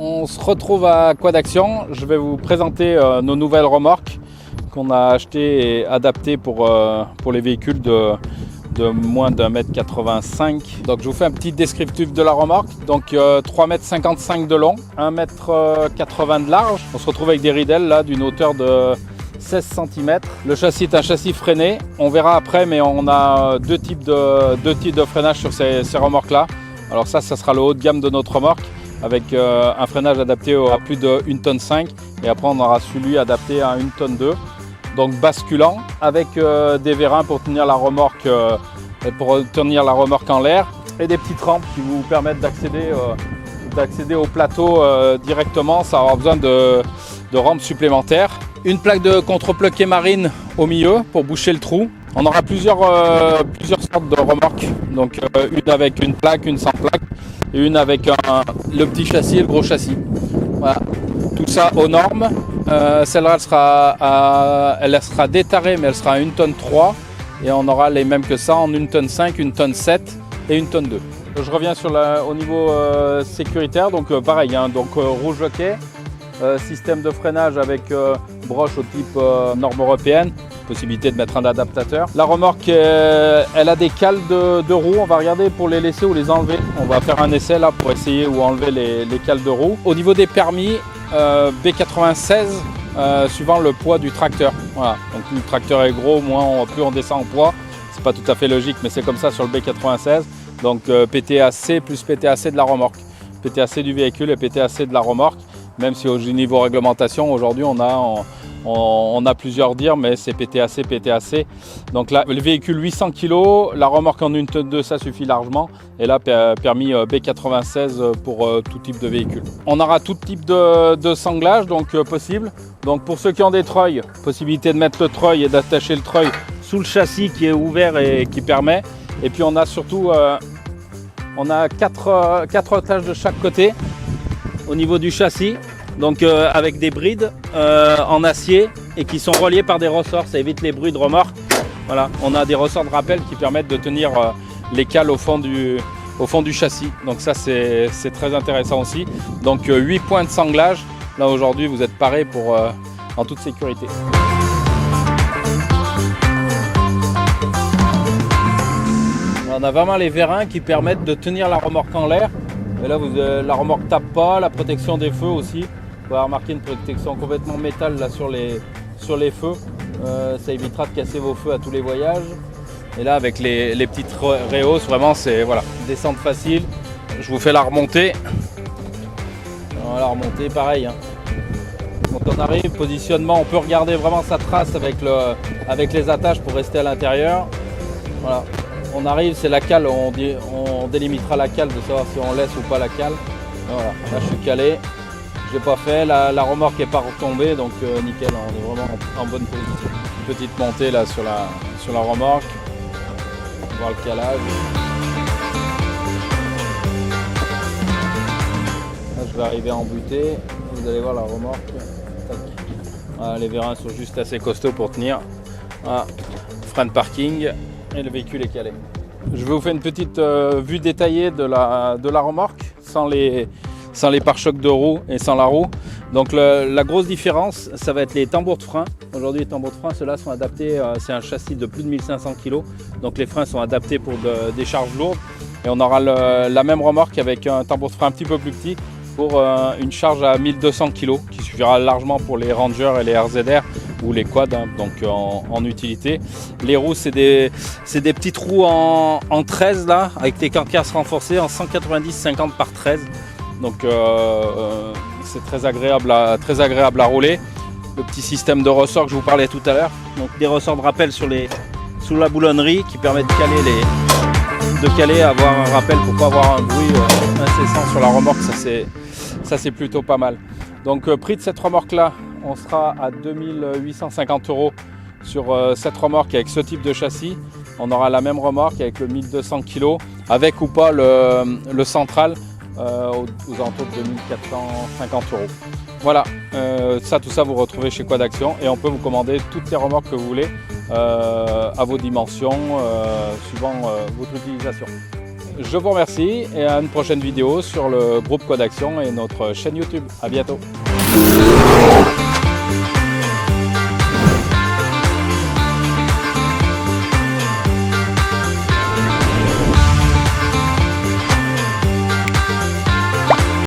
On se retrouve à Quad Action. Je vais vous présenter nos nouvelles remorques qu'on a achetées et adaptées pour les véhicules de moins d'1,85 m. Donc je vous fais un petit descriptif de la remorque. Donc 3,55 m de long, 1,80 m de large. On se retrouve avec des ridelles là d'une hauteur de 16 cm. Le châssis est un châssis freiné. On verra après, mais on a deux types de freinage sur ces remorques là. Alors ça sera le haut de gamme de notre remorque, avec un freinage adapté à plus de 1,5 tonne, et après on aura celui adapté à 1,2 tonne, donc basculant, avec des vérins pour tenir la remorque en l'air, et des petites rampes qui vous permettent d'accéder au plateau directement sans avoir besoin de rampes supplémentaires. Une plaque de contre-plaqué marine au milieu pour boucher le trou. On aura plusieurs sortes de remorques, donc une avec une plaque, une sans plaque, et une avec le petit châssis et le gros châssis. Voilà. Tout ça aux normes. Celle-là elle sera détarée, mais elle sera à 1,3 tonne, et on aura les mêmes que ça en 1,5 tonne, 1,7 tonne et 1,2 tonne. Je reviens au niveau sécuritaire, donc pareil, hein, donc rouge jockey, système de freinage avec broche au type norme européenne, possibilité de mettre un adaptateur. La remorque, elle a des cales de roues. On va regarder pour les laisser ou les enlever. On va faire un essai là pour essayer ou enlever les cales de roues. Au niveau des permis, B96, suivant le poids du tracteur. Voilà. Donc plus le tracteur est gros, plus on descend en poids. C'est pas tout à fait logique, mais c'est comme ça sur le B96. Donc PTAC plus PTAC de la remorque. PTAC du véhicule et PTAC de la remorque. Même si au niveau réglementation, aujourd'hui on a plusieurs dires, mais c'est PTAC. Donc là, le véhicule 800 kg, la remorque en 1,2 tonne, ça suffit largement. Et là, permis B96 pour tout type de véhicule. On aura tout type de sanglage, donc possible. Donc pour ceux qui ont des treuils, possibilité de mettre le treuil et d'attacher le treuil sous le châssis qui est ouvert et qui permet. Et puis on a surtout quatre attaches de chaque côté au niveau du châssis. Donc avec des brides en acier et qui sont reliées par des ressorts, ça évite les bruits de remorque. Voilà, on a des ressorts de rappel qui permettent de tenir les cales au fond du châssis. Donc ça c'est très intéressant aussi. Donc 8 points de sanglage. Là aujourd'hui vous êtes parés pour en toute sécurité. On a vraiment les vérins qui permettent de tenir la remorque en l'air. Et là la remorque tape pas, la protection des feux aussi. Vous pouvez remarquer une protection complètement métal là sur les feux. Ça évitera de casser vos feux à tous les voyages. Et là avec les petites rehausses, vraiment c'est voilà, descente facile. Je vous fais la remontée. La remontée pareil. Hein. Quand on arrive, positionnement, on peut regarder vraiment sa trace avec les attaches pour rester à l'intérieur. Voilà. On arrive, c'est la cale, on délimitera la cale de savoir si on laisse ou pas la cale. Voilà, là je suis calé. Je l'ai pas fait, la remorque n'est pas retombée, donc nickel, on est vraiment en bonne position. Une petite montée là sur la remorque, on va voir le calage. Là je vais arriver en butée, vous allez voir la remorque. Voilà, les vérins sont juste assez costauds pour tenir. Voilà. Frein de parking et le véhicule est calé. Je vais vous faire une petite vue détaillée de la remorque sans les pare-chocs de roue et sans la roue. Donc la grosse différence, ça va être les tambours de frein. Aujourd'hui les tambours de frein, ceux-là sont adaptés, c'est un châssis de plus de 1500 kg. Donc les freins sont adaptés pour des charges lourdes. Et on aura la même remorque avec un tambour de frein un petit peu plus petit pour une charge à 1200 kg qui suffira largement pour les Rangers et les RZR ou les quads, hein, donc en utilité. Les roues, c'est des petites roues en 13 là, avec des carcasses renforcées en 190-50 par 13. Donc c'est très agréable à rouler. Le petit système de ressorts que je vous parlais tout à l'heure. Donc des ressorts de rappel sous la boulonnerie qui permettent de caler, avoir un rappel pour pas avoir un bruit incessant sur la remorque. Ça c'est plutôt pas mal. Donc prix de cette remorque là, on sera à 2850 € sur cette remorque avec ce type de châssis. On aura la même remorque avec le 1200 kg, avec ou pas le central. Aux alentours de 2450 €. Voilà, tout ça vous retrouvez chez Quad Action et on peut vous commander toutes les remorques que vous voulez à vos dimensions suivant votre utilisation. Je vous remercie et à une prochaine vidéo sur le groupe Code Action et notre chaîne YouTube. À bientôt.